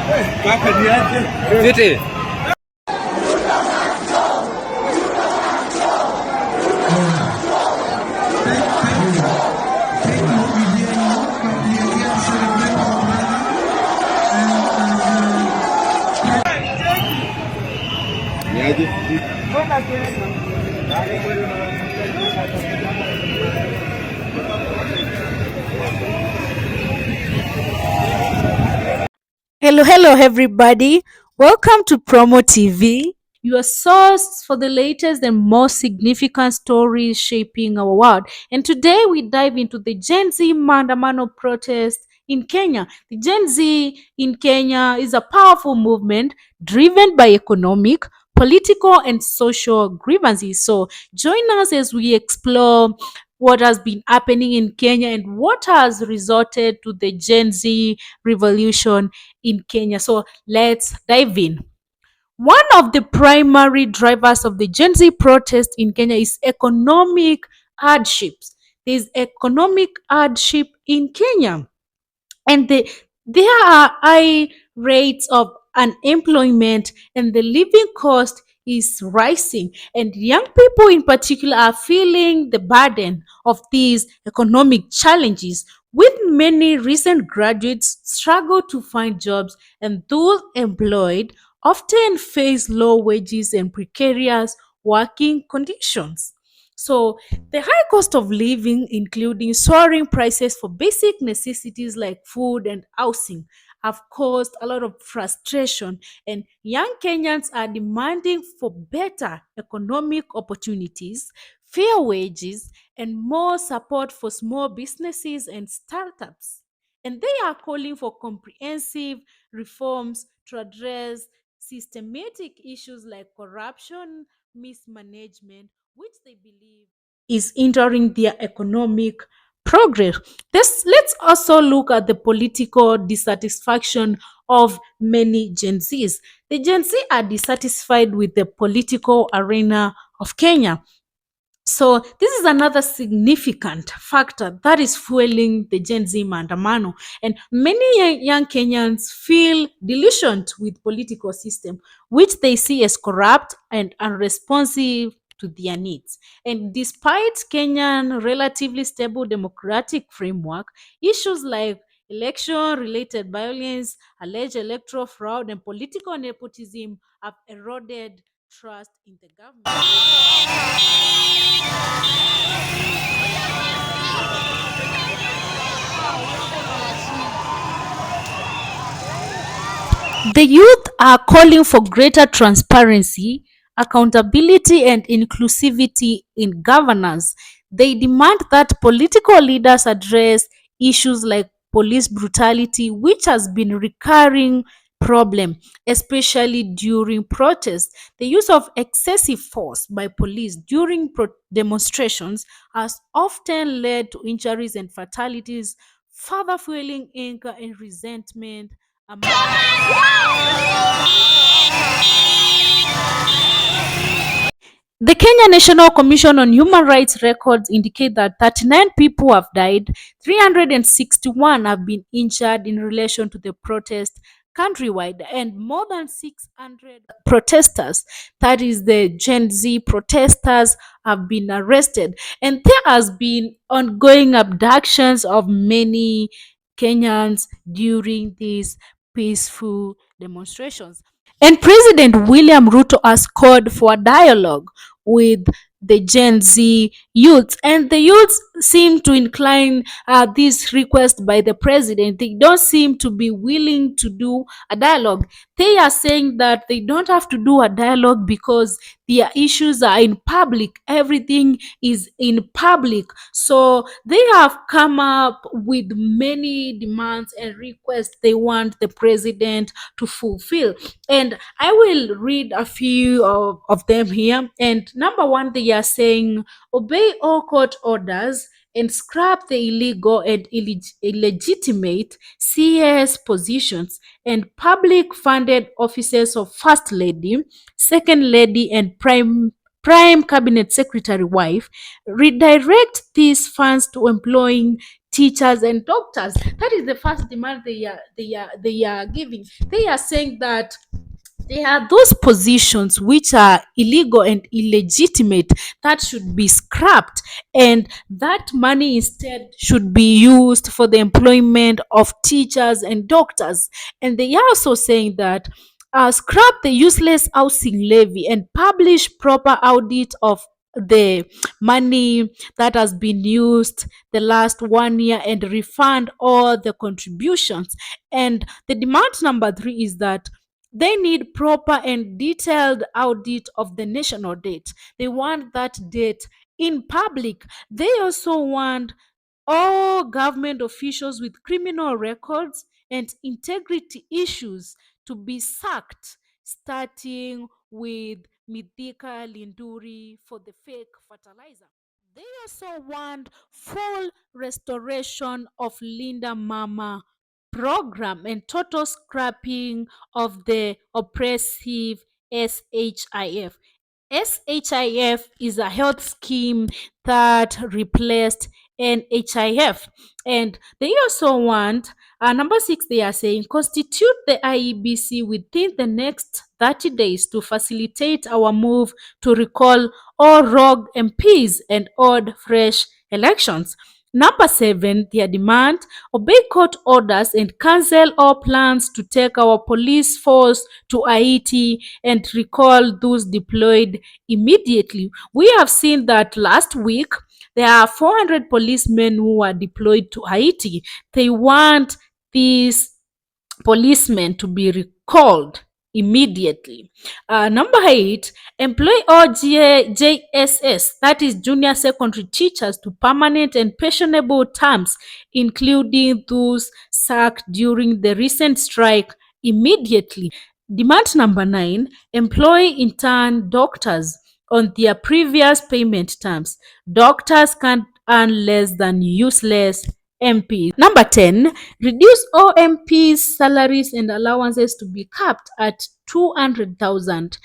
City. Hello, everybody. Welcome to Promo TV, your source for the latest and most significant stories shaping our world. And today we dive into the Gen Z Maandamano protest in Kenya. The Gen Z in Kenya is a powerful movement driven by economic, political, and social grievances. So join us as we explore what has been happening in Kenya and what has resulted to the Gen Z revolution in Kenya. So let's dive in. One of the primary drivers of the Gen Z protest in Kenya is economic hardships. There's economic hardship in Kenya, and there are high rates of unemployment, and the living cost is rising, and young people in particular are feeling the burden of these economic challenges, with many recent graduates struggle to find jobs, and those employed often face low wages and precarious working conditions. So the high cost of living, including soaring prices for basic necessities like food and housing, have caused a lot of frustration, and young Kenyans are demanding for better economic opportunities, fair wages, and more support for small businesses and startups. And they are calling for comprehensive reforms to address systematic issues like corruption, mismanagement, which they believe is hindering their economic progress. Let's also look at the political dissatisfaction of many Gen Zs. The Gen Z are dissatisfied with the political arena of Kenya. So this is another significant factor that is fueling the Gen Z Mandamano. And many young Kenyans feel delusioned with political system, which they see as corrupt and unresponsive to their needs. And despite Kenyan relatively stable democratic framework, issues like election-related violence, alleged electoral fraud, and political nepotism have eroded trust in the government. The youth are calling for greater transparency, accountability, and inclusivity in governance. They demand that political leaders address issues like police brutality, which has been a recurring problem, especially during protests. The use of excessive force by police during demonstrations has often led to injuries and fatalities, further fueling anger and resentment among. The Kenya National Commission on Human Rights records indicate that 39 people have died, 361 have been injured in relation to the protest countrywide, and more than 600 protesters, that is the Gen Z protesters, have been arrested. And there has been ongoing abductions of many Kenyans during these peaceful demonstrations. And President William Ruto has called for a dialogue with the Gen Z youth, and the youths seem to incline this request by the president. They don't seem to be willing to do a dialogue. They are saying that they don't have to do a dialogue because their issues are in public. Everything is in public. So they have come up with many demands and requests they want the president to fulfill. And I will read a few of them here. And number one, they are saying obey all court orders and scrap the illegal and illegitimate CS positions and public funded offices of First Lady, Second Lady, and Prime Cabinet Secretary wife. Redirect these funds to employing teachers, and doctors. That is the first demand they are giving. They are saying that there are those positions which are illegal and illegitimate that should be scrapped, and that money instead should be used for the employment of teachers and doctors. And they are also saying that scrap the useless housing levy and publish proper audit of the money that has been used the last 1 year and refund all the contributions. And the demand number three is that they need proper and detailed audit of the national debt. They want that debt in public. They also want all government officials with criminal records and integrity issues to be sacked, starting with Mithika Linduri for the fake fertilizer. They also want full restoration of Linda Mama program and total scrapping of the oppressive SHIF. SHIF is a health scheme that replaced NHIF. And they also want, number six, they are saying, constitute the IEBC within the next 30 days to facilitate our move to recall all rogue MPs and hold fresh elections. Number seven, their demand, obey court orders and cancel all plans to take our police force to Haiti and recall those deployed immediately. We have seen that last week there are 400 policemen who are deployed to Haiti. They want these policemen to be recalled immediately. Number eight, employ all JSS, that is junior secondary teachers, to permanent and pensionable terms, including those sacked during the recent strike, immediately. Demand number nine, employ intern doctors on their previous payment terms. Doctors can't earn less than useless MPs. Number 10, reduce all MPs' salaries and allowances to be capped at 200,000.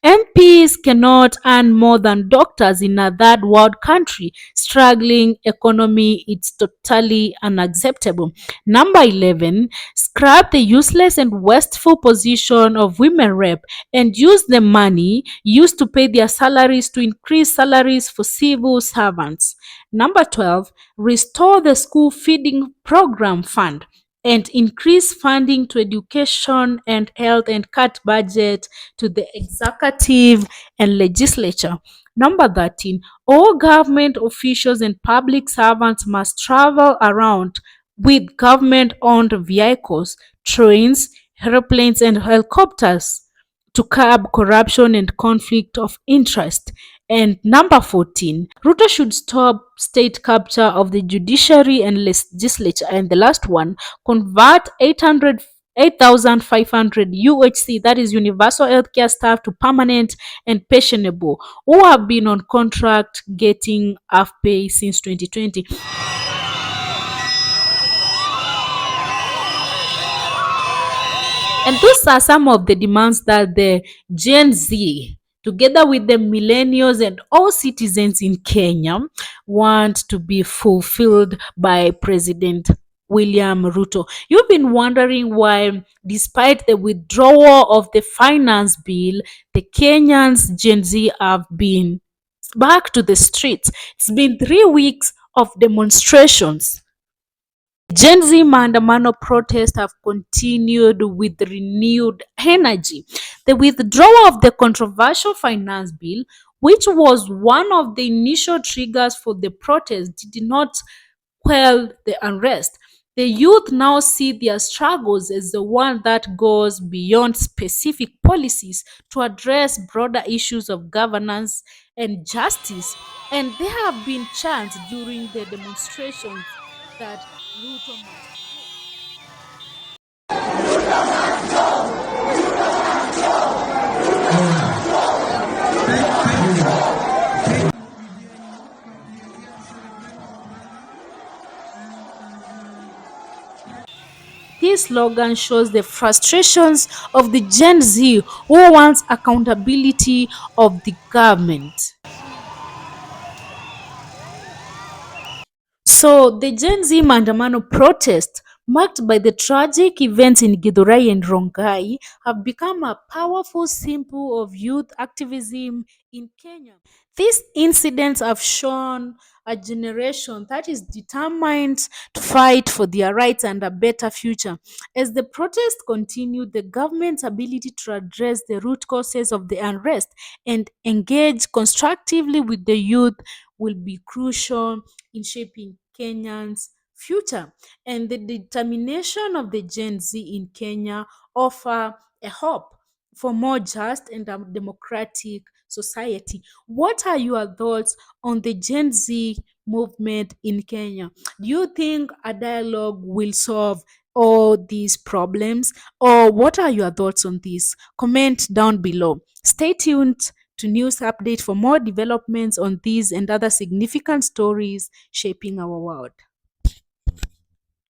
MPs cannot earn more than doctors in a third world country. Struggling economy, it's totally unacceptable. Number 11, scrap the useless and wasteful position of women rep and use the money used to pay their salaries to increase salaries for civil servants. Number 12, restore the school feeding program fund and increase funding to education and health and cut budget to the executive and legislature. Number 13, all government officials and public servants must travel around with government owned vehicles, trains, airplanes, and helicopters to curb corruption and conflict of interest. And number 14, Ruto should stop state capture of the judiciary and legislature. And the last one, convert 8,500 UHC, that is universal healthcare staff, to permanent and pensionable who have been on contract getting half pay since 2020. And those are some of the demands that the Gen Z, together with the millennials and all citizens in Kenya, want to be fulfilled by President William Ruto. You've been wondering why, despite the withdrawal of the finance bill, the Kenyans Gen Z have been back to the streets. It's been 3 weeks of demonstrations. Gen Z maandamano protests have continued with renewed energy. The withdrawal of the controversial finance bill, which was one of the initial triggers for the protest, did not quell the unrest. The youth now see their struggles as the one that goes beyond specific policies to address broader issues of governance and justice. And there have been chants during the demonstrations that Ruto must go. This slogan shows the frustrations of the Gen Z who wants accountability of the government. So the Gen Z Maandamano protest, marked by the tragic events in Githurai and Rongai, have become a powerful symbol of youth activism in Kenya. These incidents have shown a generation that is determined to fight for their rights and a better future. As the protest continued, the government's ability to address the root causes of the unrest and engage constructively with the youth will be crucial in shaping Kenyans' future. And the determination of the Gen Z in Kenya offer a hope for more just and a democratic society. What are your thoughts on the Gen Z movement in Kenya? Do you think a dialogue will solve all these problems? Or what are your thoughts on this? Comment down below. Stay tuned to news update for more developments on these and other significant stories shaping our world.